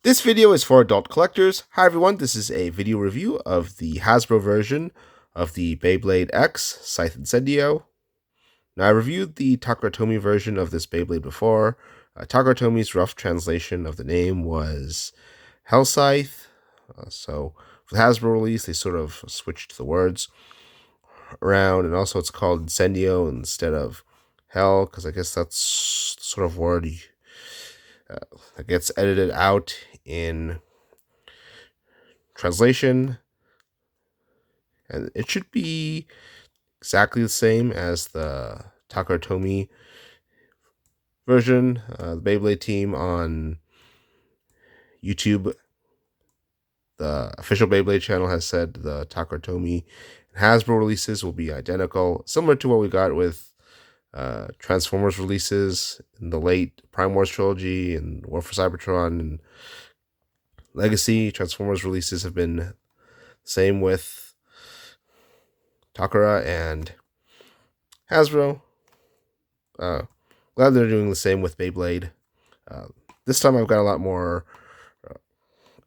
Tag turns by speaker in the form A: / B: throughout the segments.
A: This video is for adult collectors. Hi everyone, this is a video review of the Hasbro version of the Beyblade X Scythe Incendio. Now, I reviewed the Takara version of this Beyblade before. Takara rough translation of the name was Hell Scythe. So for the Hasbro release, they sort of switched the words around, and also it's called Incendio instead of Hell, because I guess that's the sort of word that gets edited out in translation, and it should be exactly the same as the Takara version. The Beyblade team on YouTube, the official Beyblade channel, has said the Takara and Hasbro releases will be identical, similar to what we got with Transformers releases in the late Prime Wars trilogy and War for Cybertron and Legacy. Transformers releases have been the same with Takara and Hasbro. Glad they're doing the same with Beyblade. This time I've got a lot more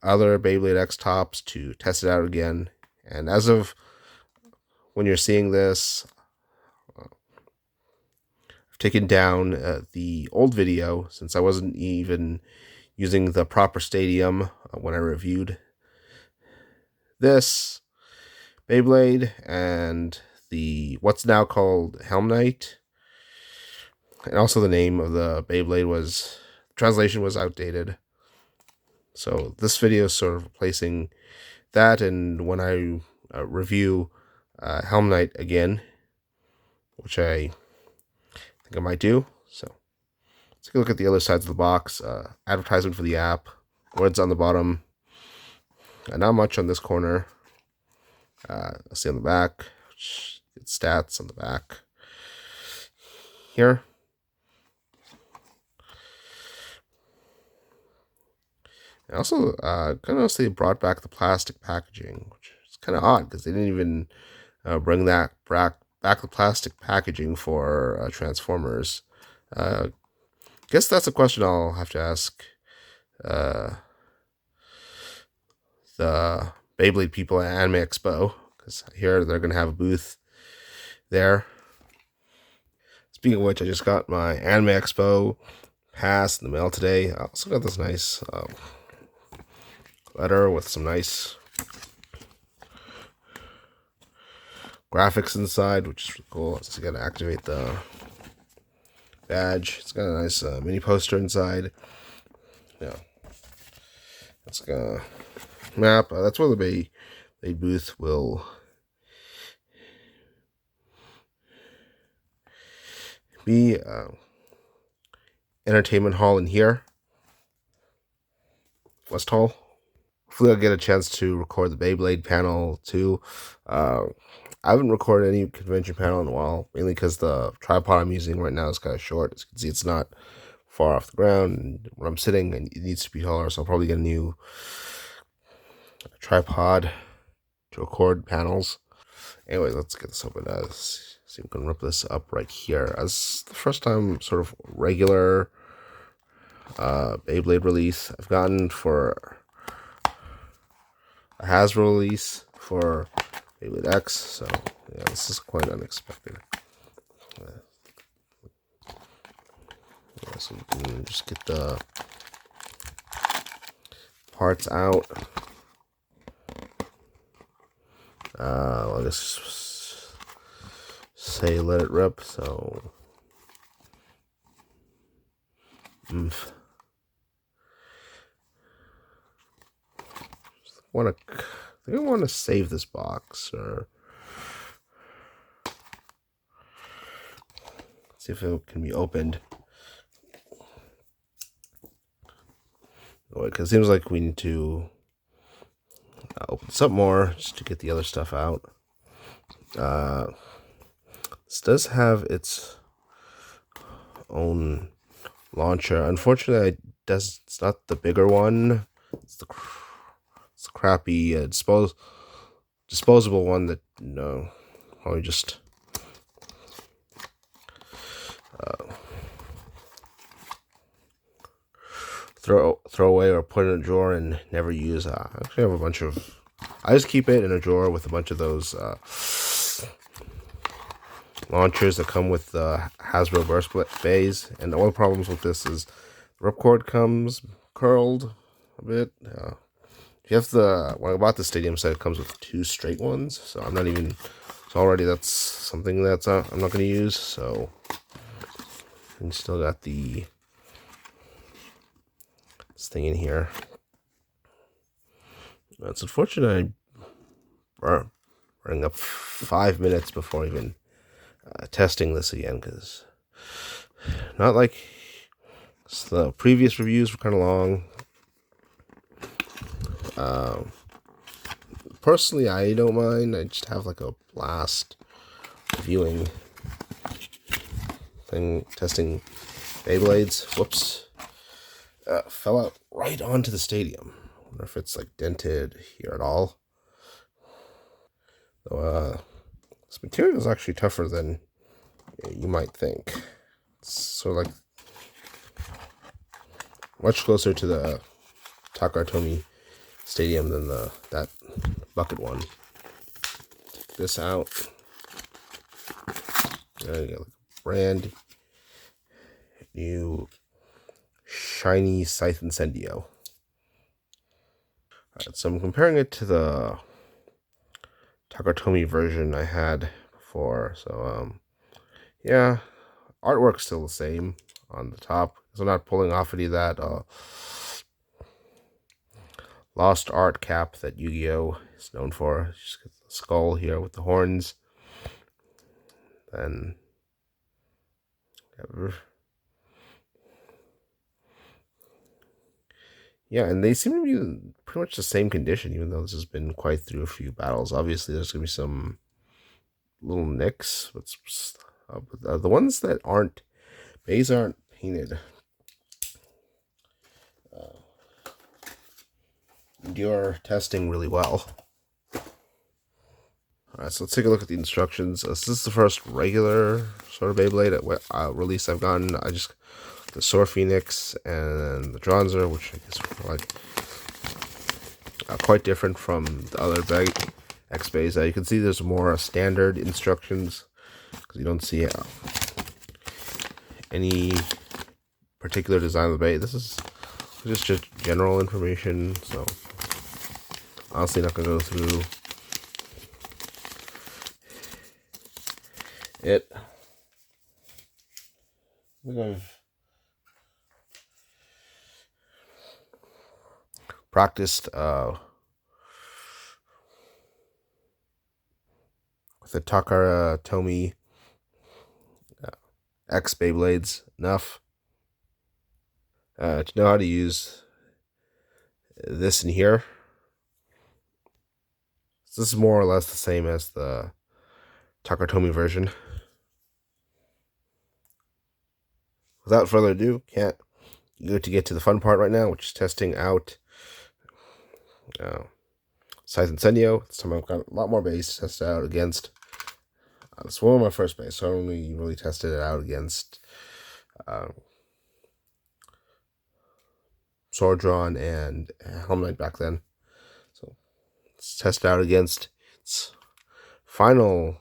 A: other Beyblade X tops to test it out again. And as of when you're seeing this, I've taken down the old video since I wasn't even using the proper stadium when I reviewed this Beyblade, and the what's now called Helm Knight, and also the name of the Beyblade translation was outdated. So this video is sort of replacing that, and when I review Helm Knight again, which I think I might do. So let's take a look at the other sides of the box. Advertisement for the app, words on the bottom, not much on this corner. Let's see on the back, stats on the back here. And also, kind of they brought back the plastic packaging, which is kind of odd because they didn't even bring that back the plastic packaging for Transformers. Guess that's a question I'll have to ask the Beyblade people at Anime Expo, because I hear they're going to have a booth there. Speaking of which, I just got my Anime Expo pass in the mail today. I also got this nice letter with some nice graphics inside, which is really cool. So you got to activate the badge. It's got a nice mini poster inside. Yeah, it's got a map. That's where the Beyblade booth will be. Entertainment hall in here, West Hall. Hopefully I'll get a chance to record the Beyblade panel too. I haven't recorded any convention panel in a while, mainly because the tripod I'm using right now is kind of short. As you can see, it's not far off the ground, and when I'm sitting, it needs to be taller, so I'll probably get a new tripod to record panels. Anyway, let's get this open. See if we can rip this up right here. As the first time sort of regular Beyblade release I've gotten for a Hasbro release for Beyblade X, so yeah, this is quite unexpected. So you can just get the parts out. I'll just say let it rip, so I think I want to save this box, or see if it can be opened. Because it seems like we need to open this up more just to get the other stuff out. This does have its own launcher. Unfortunately, it's not the bigger one. It's the crappy disposable one that probably just throw away or put in a drawer and never use. I actually have a bunch of. I just keep it in a drawer with a bunch of those launchers that come with the Hasbro burst bays. And all the problems with this is the ripcord comes curled a bit. You have the, when I bought the stadium set, it comes with 2 straight ones. So I'm not even, so already that's something that's I'm not going to use. So, and still got this thing in here. It's unfortunate I running up 5 minutes before even testing this again, because not like the previous reviews were kind of long. Personally, I don't mind. I just have like a blast reviewing thing, testing Beyblades. Whoops. Fell out right onto the stadium. I wonder if it's like dented here at all. So, this material is actually tougher than you might think. It's sort of like much closer to the Takatomi Stadium than that bucket one. Take this out. There you go, brand new shiny Scythe Incendio. Alright, so I'm comparing it to the Takatomi version I had before. So yeah, artwork's still the same on the top. So I'm not pulling off any of that lost art cap that Yu-Gi-Oh is known for. Just get the skull here with the horns. Then yeah, and they seem to be pretty much the same condition, even though this has been quite through a few battles. Obviously, there's going to be some little nicks, but the ones that aren't, bays aren't painted, endure testing really well. Alright, so let's take a look at the instructions. This is the first regular sort of Beyblade release I've gotten. I just the Sword Phoenix and the Dronzer, which I guess are like quite different from the other X bays. You can see there's more standard instructions because you don't see any particular design of the bay. This is just general information, so honestly not gonna go through it. I think I've practiced with the Takatomi X Beyblades enough to know how to use this in here. So this is more or less the same as the Takatomi version. Without further ado, can't go to get to the fun part right now, which is testing out Scythe Incendio. This time I've got a lot more bass to test it out against. This is one of my first bass, so I only really tested it out against Sword Drawn and Helm Knight back then. So let's test it out against its final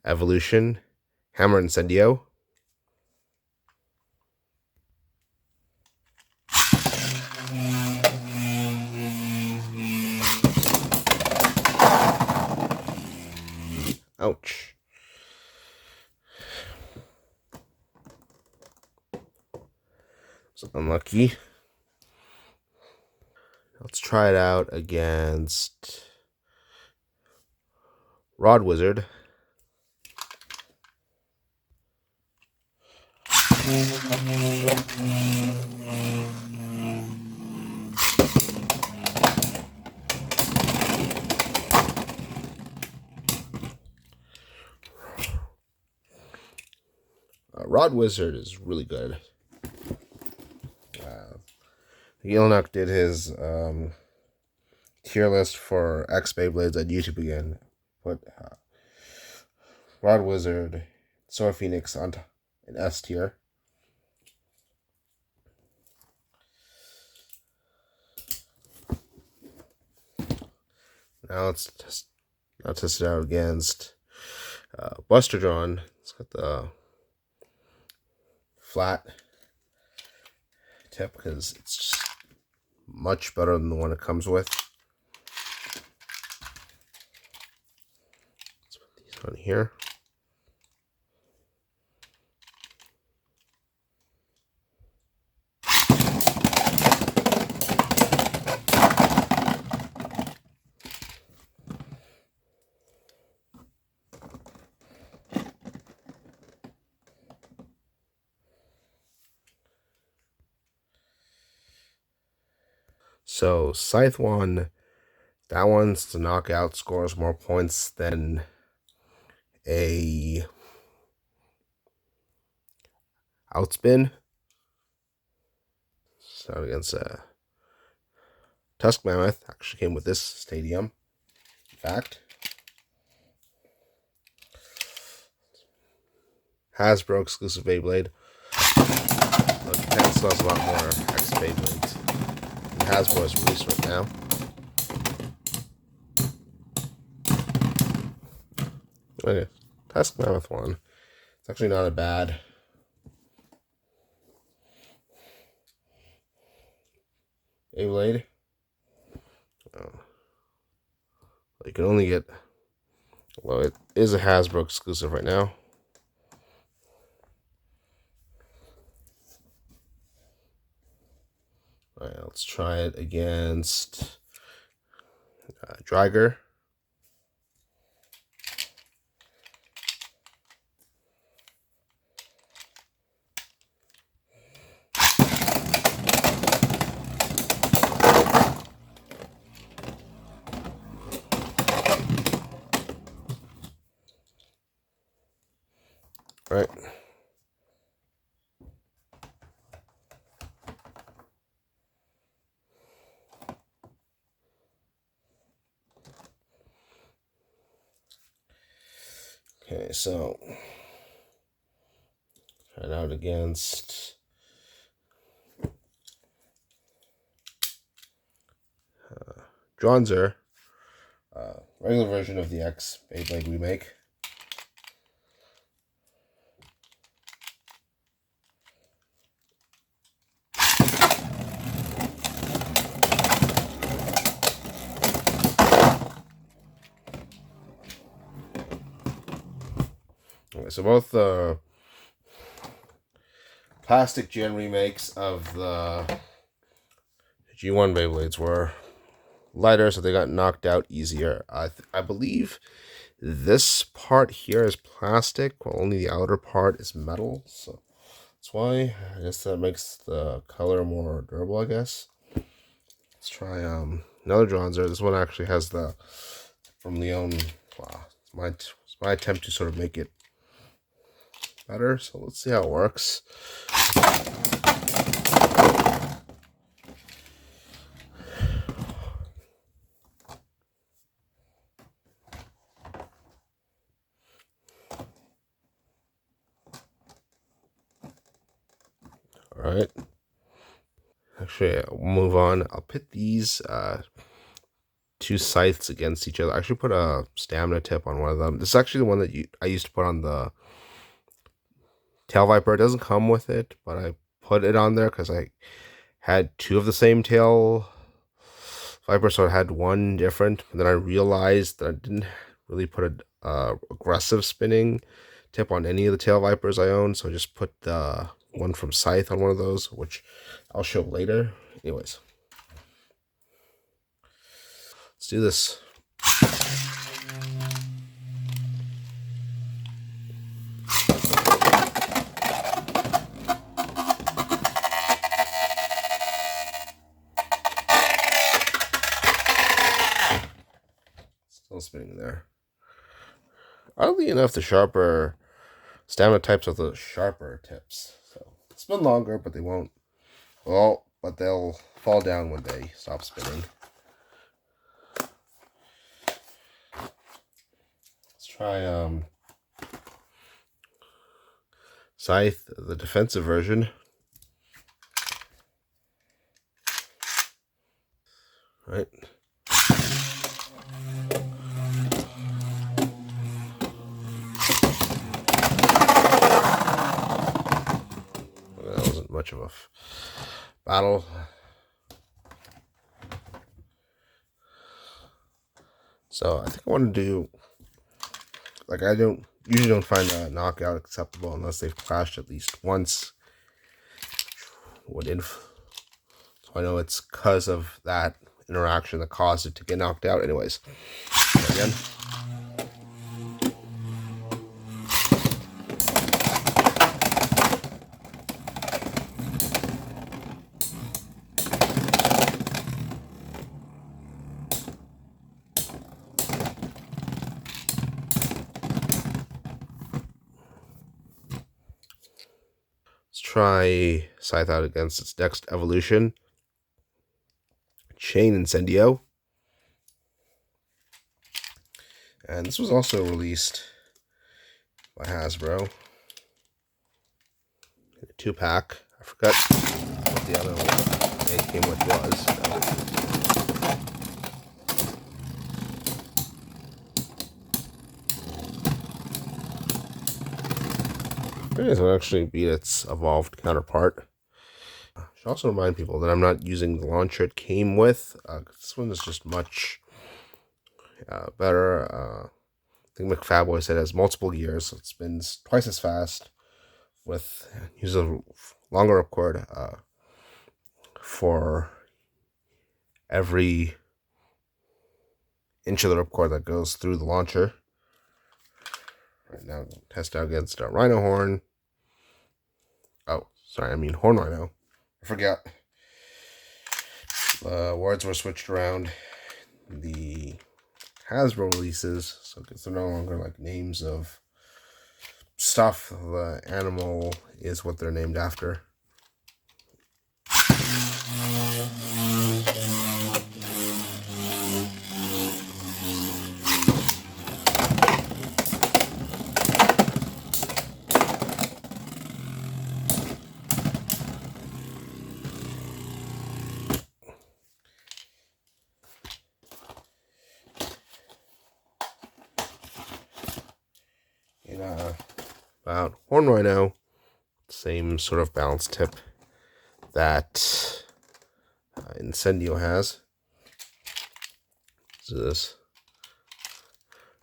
A: evolution, Hammer Incendio. Ouch. So unlucky. Let's try it out against Rod Wizard. Rod Wizard is really good. Yelnok did his tier list for X Beyblades at YouTube again. Put Rod Wizard, Sword Phoenix on an S tier. Now let's test it out against Buster Drawn. It's got the flat tip because it's just much better than the one it comes with. Let's put these on here. So Scythe 1, that one's to knock out, scores more points than a outspin. So against a Tusk Mammoth, actually came with this stadium. In fact, Hasbro exclusive Beyblade. But Japan still has a lot more X Beyblades. Hasbro is released right now. Okay, Tusk Mammoth one. It's actually not a bad Beyblade. You can only get, well, it is a Hasbro exclusive right now. All right, let's try it against Driger. All right. Okay, so try it out against Dronzer, regular version of the X Beyblade remake. Okay, so both the plastic gen remakes of the G1 Beyblades were lighter, so they got knocked out easier. I believe this part here is plastic, while only the outer part is metal. So that's why I guess that makes the color more durable, I guess. Let's try another Dronzer. This one actually has the from Leon. Wow, it's my attempt to sort of make it better. So let's see how it works. All right. Actually, I'll move on. I'll pit these two scythes against each other. I actually put a stamina tip on one of them. This is actually the one that I used to put on the Tail Viper. It doesn't come with it, but I put it on there because I had two of the same Tail Viper, so I had one different. And then I realized that I didn't really put a aggressive spinning tip on any of the Tail Vipers I own, so I just put the one from Scythe on one of those, which I'll show later. Anyways, let's do this. Still spinning there. Oddly enough, the sharper stamina types are the sharper tips. So spin longer, but they won't. Well, but they'll fall down when they stop spinning. Let's try Scythe, the defensive version. Right. much of a battle. So I think I want to do, like, I usually don't find a knockout acceptable unless they've clashed at least once. So I know it's because of that interaction that caused it to get knocked out. Anyways, again. Let's try Scythe out against its next evolution, Chain Incendio. And this was also released by Hasbro in a 2-pack. I forgot what the other one they came with was. This will actually be its evolved counterpart. I should also remind people that I'm not using the launcher it came with. This one is just much better. I think McFab said it has multiple gears, so it spins twice as fast. Uses a longer ripcord for every inch of the ripcord that goes through the launcher. Right now, test out against a Rhino Horn. Oh, sorry, I mean Horn Rhino. I forgot. Words were switched around. The Hasbro releases, so because they're no longer like names of stuff, the animal is what they're named after. About Horn Rhino, same sort of balance tip that Incendio has. So this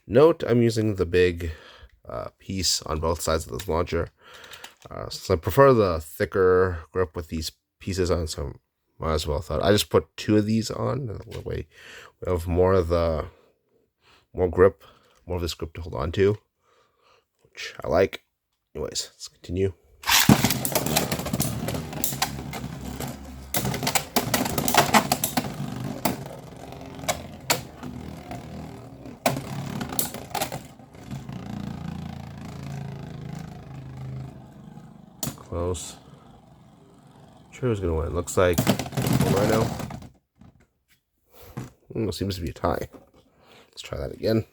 A: note, I'm using the big piece on both sides of this launcher. So I prefer the thicker grip with these pieces on, so might as well thought I just put 2 of these on. That way we have more of this grip to hold on to, which I like. Anyways, let's continue. Close. Sure who's gonna win. Looks like Rhino. Seems to be a tie. Let's try that again.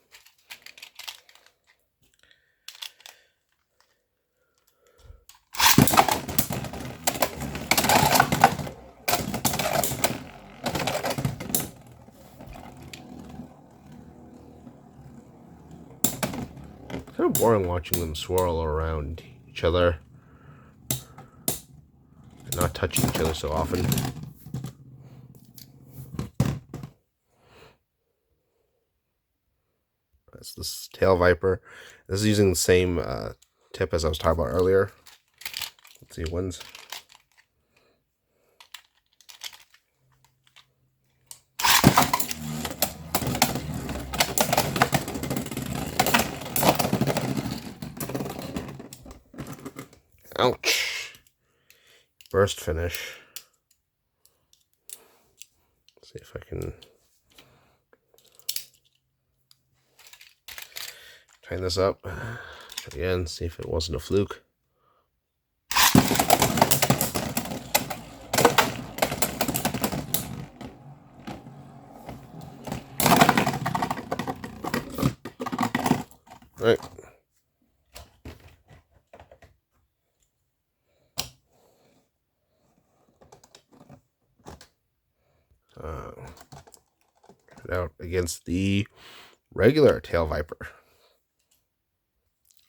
A: Kind of boring watching them swirl around each other and not touching each other so often. That's this tail viper. This is using the same tip as I was talking about earlier. Let's see who wins. Ouch. Burst finish. Let's see if I can tighten this up. Try again, see if it wasn't a fluke. Right. Out against the regular tail viper.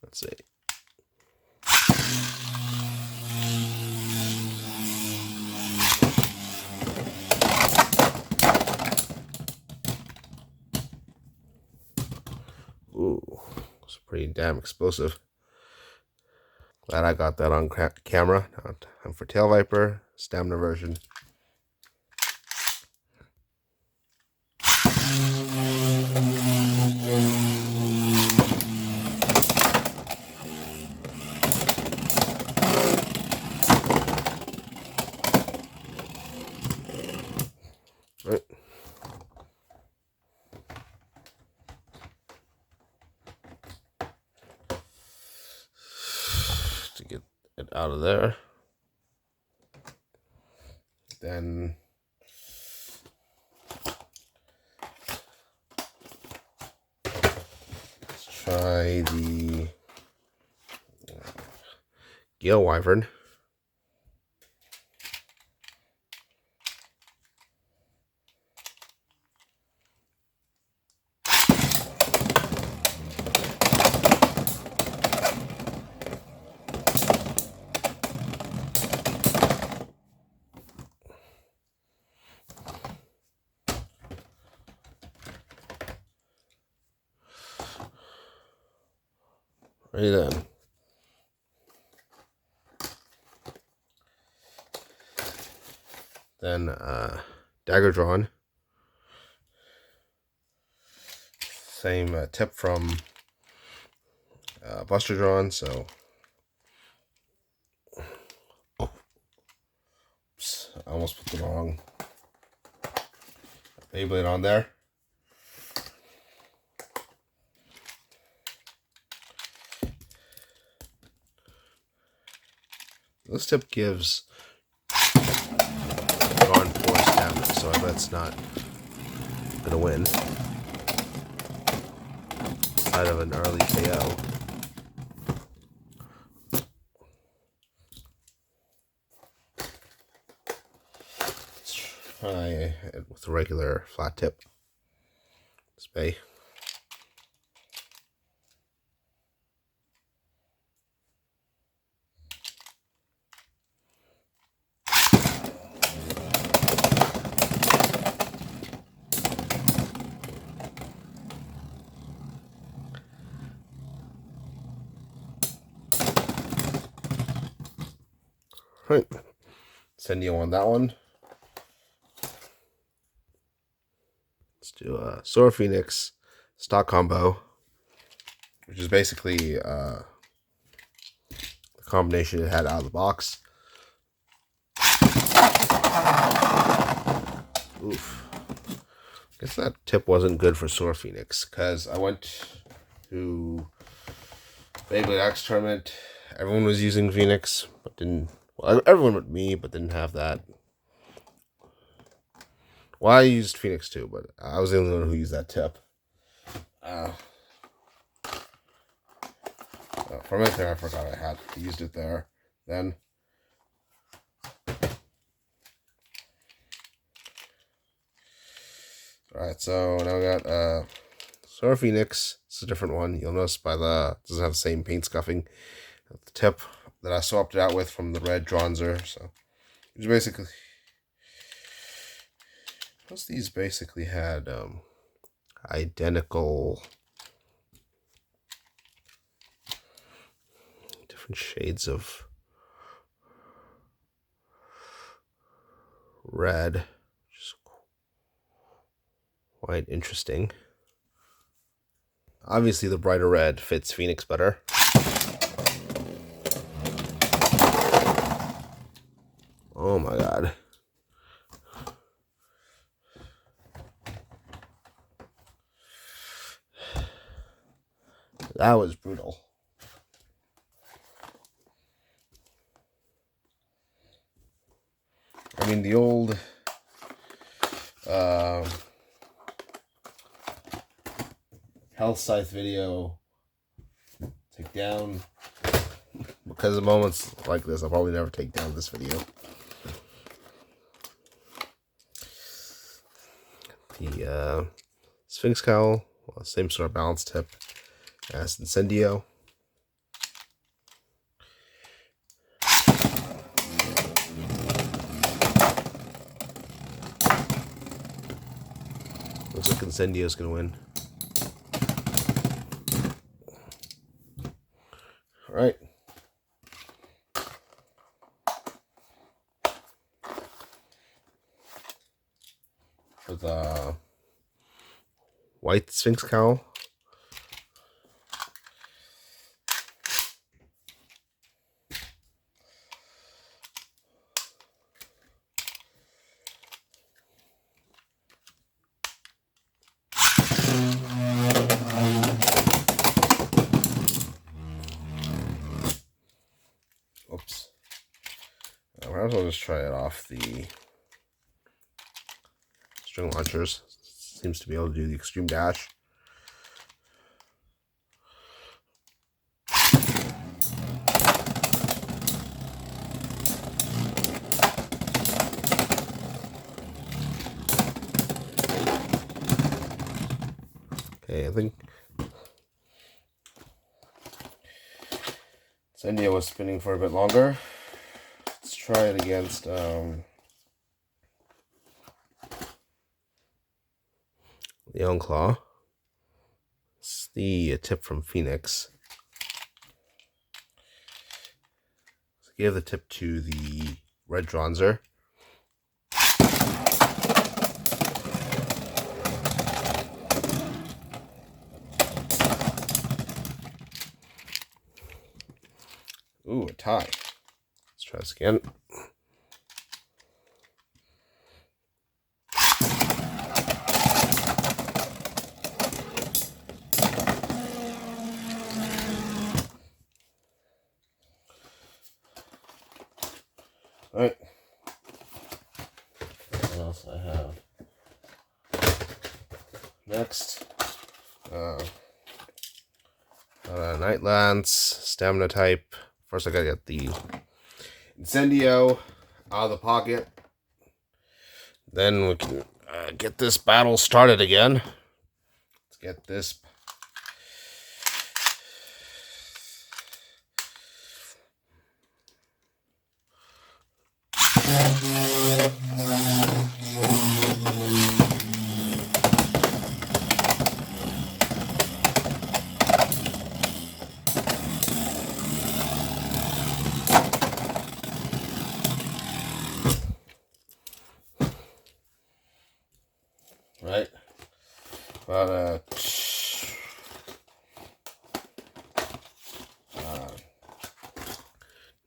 A: Let's see. pretty damn explosive. Glad I got that on camera. Now time for Tail Viper, stamina version. Right. To get it out of there. Then let's try the Gale Wyvern. Right then. Then Dagger Drawn. Same tip from Buster Drawn, so oops, I almost put the wrong Beyblade on there. This tip gives drawn force damage, so I bet it's not gonna win. Out of an early KO. Let's try it with a regular flat tip. Spay. Right, Incendio on that one. Let's do a Sword Phoenix stock combo, which is basically the combination it had out of the box. Oof. Guess that tip wasn't good for Sword Phoenix, because I went to Beyblade X tournament. Everyone was using Phoenix, but didn't. Well, everyone but me, but didn't have that. Well, I used Phoenix too, but I was the only one who used that tip. For a minute there, I forgot I had used it there. Then. Alright, so now we got Sword Phoenix. It's a different one. You'll notice by the it doesn't have the same paint scuffing at the tip that I swapped it out with from the red Dronzer. So it's basically most of these basically had identical different shades of red, which is quite interesting. Obviously the brighter red fits Phoenix better. Oh my god. That was brutal. I mean, the old Health Scythe video take down, because of moments like this, I'll probably never take down this video. The Sphinx Cowl, well, same sort of balance tip as Incendio. Looks like Incendio is going to win. with a white Sphinx cowl. Oops. I might as well just try it off the string launchers. Seems to be able to do the extreme dash. Okay, I think Incendio was spinning for a bit longer. Let's try it against Leon Claw. It's the tip from Phoenix. So give the tip to the red Dronzer. Ooh, a tie. Let's try this again. All right. What else I have? Next, Night Lance, Stamina type. First, I gotta get the Incendio out of the pocket. Then we can get this battle started again. Let's get this. Right, about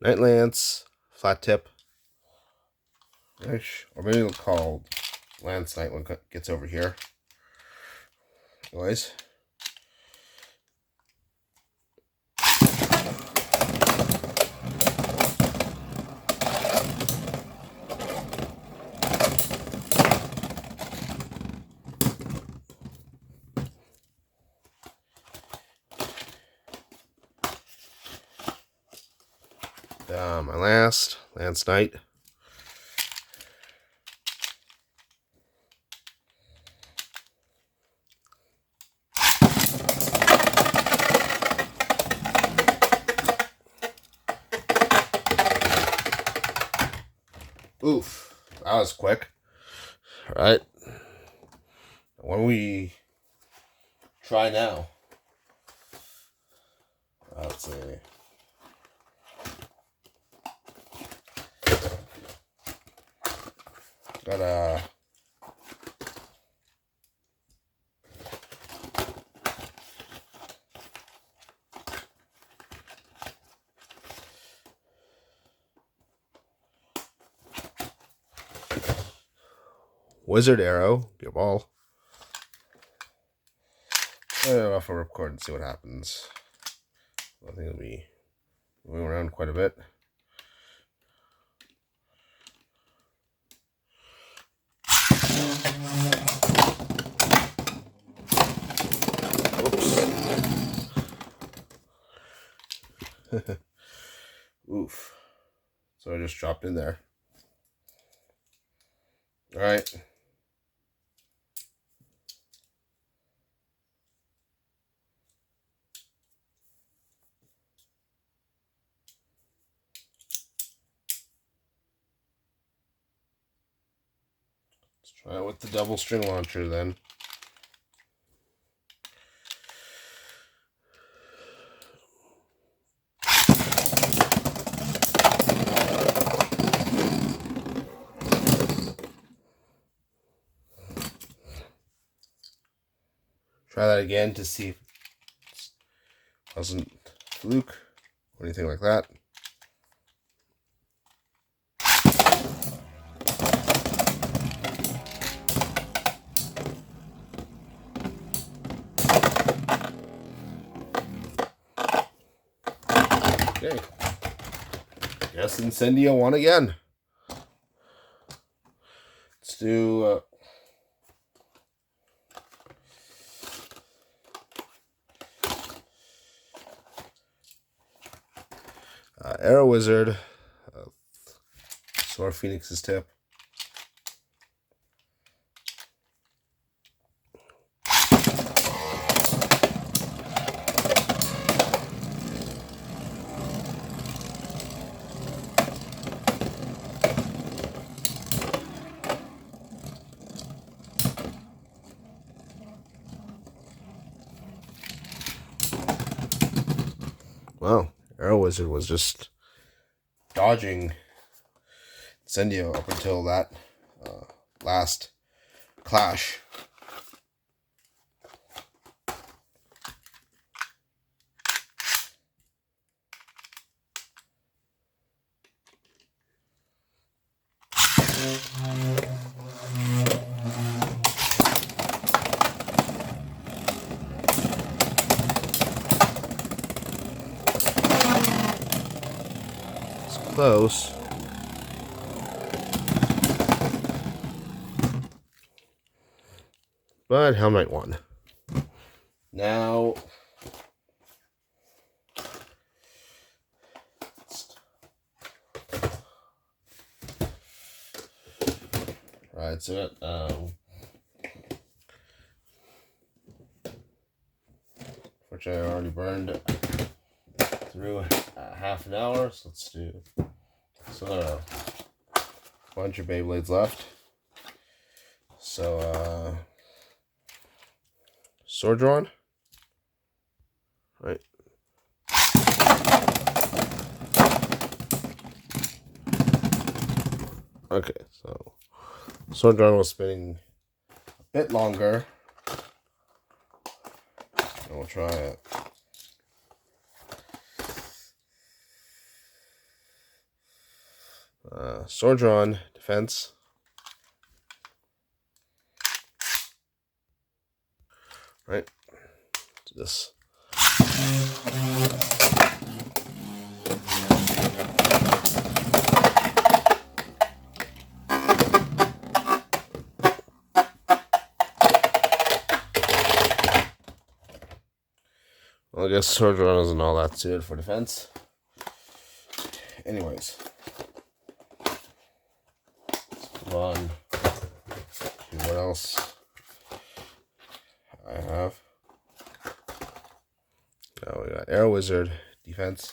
A: Night Lance, flat tip, or maybe we'll call Lance Knight when it gets over here. Anyways. My last, Lance Knight. Oof, that was quick. All right. What do we try now? Let's see. Got a Wizard Arrow, get ball. I don't know if I'll record and see what happens. I think it'll be moving around quite a bit. Oof. So I just dropped in there. All right. Let's try it with the double string launcher then. Try that again to see if it wasn't fluke or anything like that. Okay. Guess Incendio won again. Let's do Arrow Wizard, Sword Phoenix's tip. Wow, Arrow Wizard was just dodging Incendio up until that last clash. Close. But Helm Knight won. Now right, so which I already burned through half an hour, so let's do a bunch of Beyblades left. So sword drawn, right? Okay, so sword drawn was spinning a bit longer. And we'll try it. Sword drawn, defense. Right. Do this. Well, I guess sword drawn isn't all that suited for defense. Anyways. On to what else I have. Now we got Arrow Wizard, defense.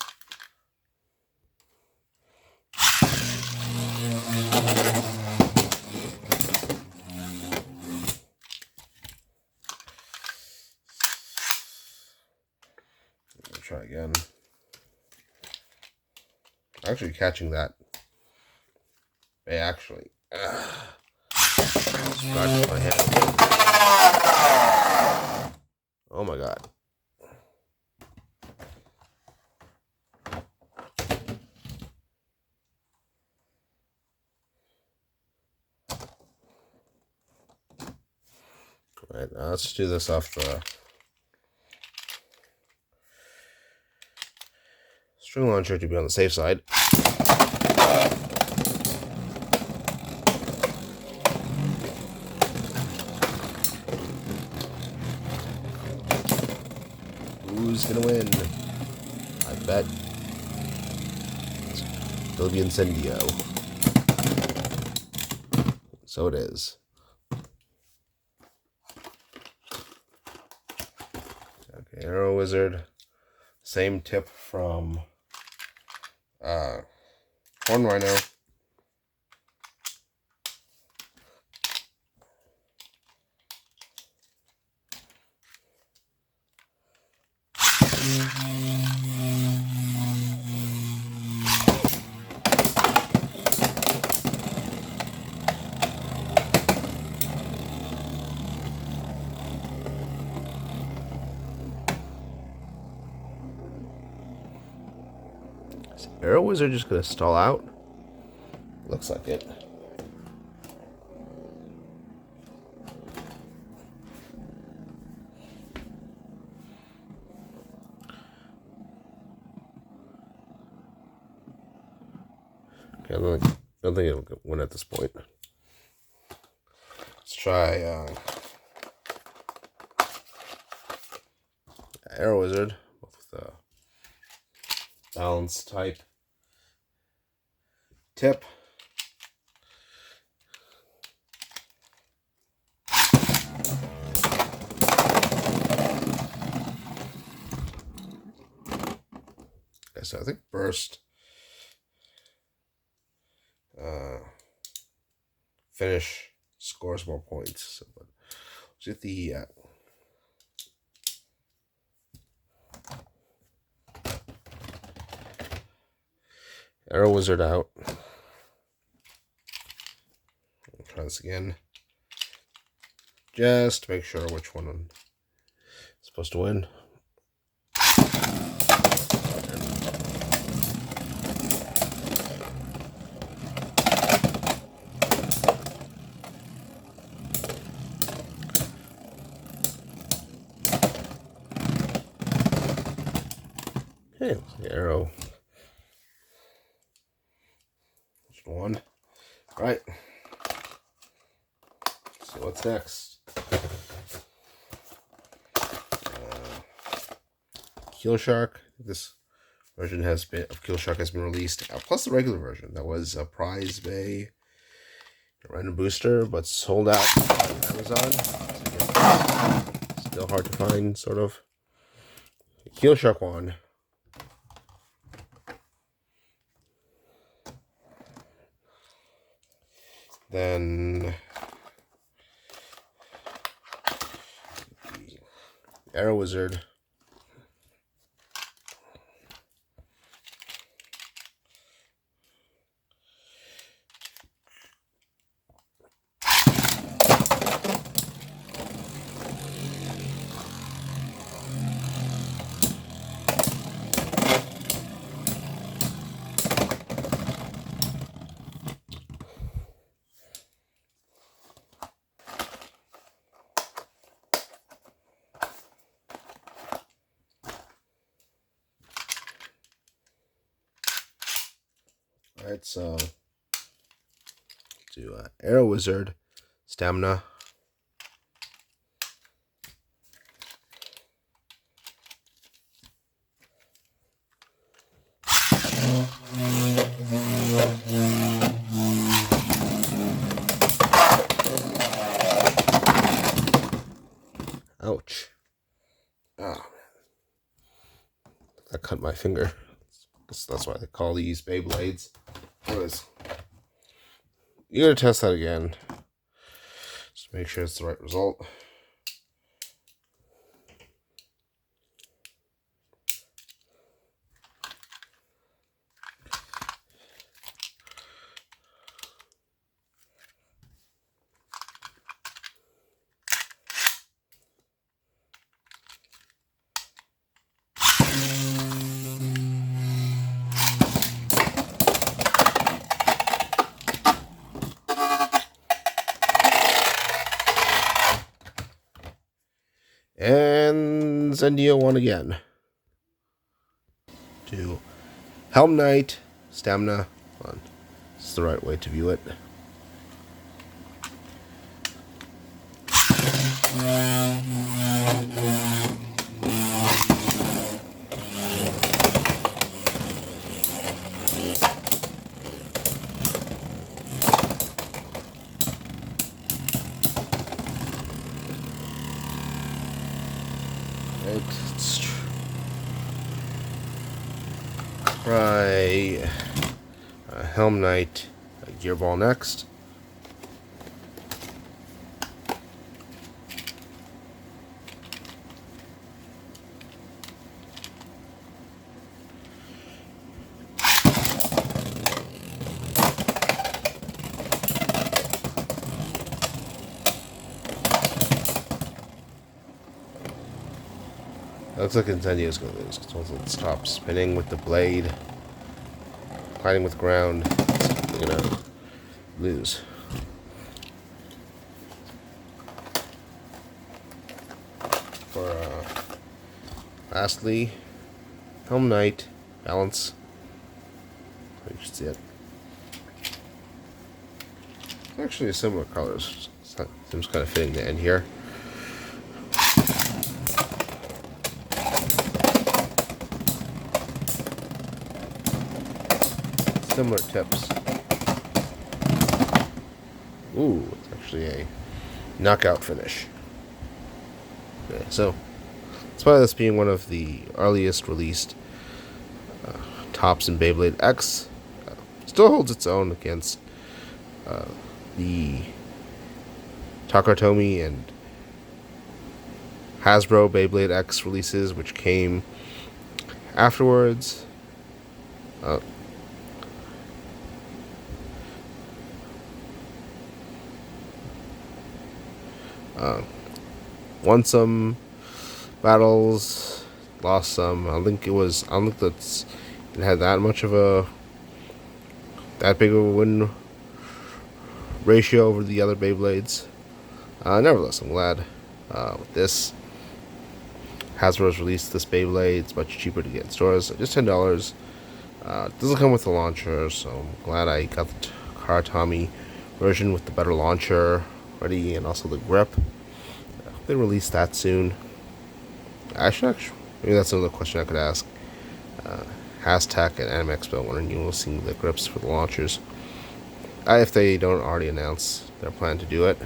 A: We'll try again. Actually catching that. They actually scratched my hand. Oh my god. Alright, now let's do this off the string launcher to be on the safe side. Who's gonna win? I bet it'll be Incendio. So it is. Okay, Arrow Wizard. Same tip from Horn Rhino. Arrow Wizard just gonna stall out. Looks like it. Okay, I don't think it'll win at this point. Let's try Arrow Wizard with the balance type tip. Okay, so I think burst, finish scores more points. So, but let's get the Arrow Wizard out. I'll try this again. Just to make sure which one I'm supposed to win. Okay, the arrow. Just one. All right. So what's next? Keel Shark. This version of Keel Shark has been released, plus the regular version. That was a Prize Bay random booster, but sold out on Amazon. Still hard to find, sort of. Keel Shark one. Then the Arrow Wizard. Alright, so do Arrow Wizard, Stamina. Ouch. Oh, man. That cut my finger. That's why they call these Beyblades. Anyways, you gotta test that again. Just make sure it's the right result. And Incendio won again. To Helm Knight, Stamina. Hold on. This is the right way to view it. Let's try Helm Knight Gearball next. Looks like Incendio's going to lose because once it stops spinning with the blade, colliding with ground, you're gonna lose. For lastly, Helm Knight balance. You should see it. Actually, a similar colors. Seems kind of fitting the end here. Similar tips. Ooh, it's actually a knockout finish. Okay, so despite this being one of the earliest released tops in Beyblade X, still holds its own against the Takatomi and Hasbro Beyblade X releases, which came afterwards. Won some battles, lost some. I don't think it had that much of that big of a win ratio over the other Beyblades. Nevertheless, I'm glad with this. Hasbro's released this Beyblade. It's much cheaper to get in stores, just $10. It doesn't come with the launcher, so I'm glad I got the Karatami version with the better launcher ready, and also the grip. They release that soon. Actually, maybe that's another question I could ask Hashtag and Anime Expo when you will see the grips for the launchers. If they don't already announce their plan to do it.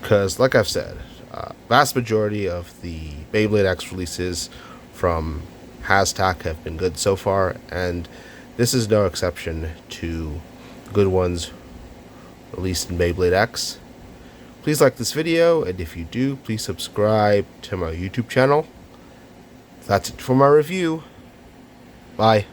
A: Because, like I've said, vast majority of the Beyblade X releases from Hashtag have been good so far, and this is no exception to good ones released in Beyblade X. Please like this video, and if you do, please subscribe to my YouTube channel. That's it for my review. Bye.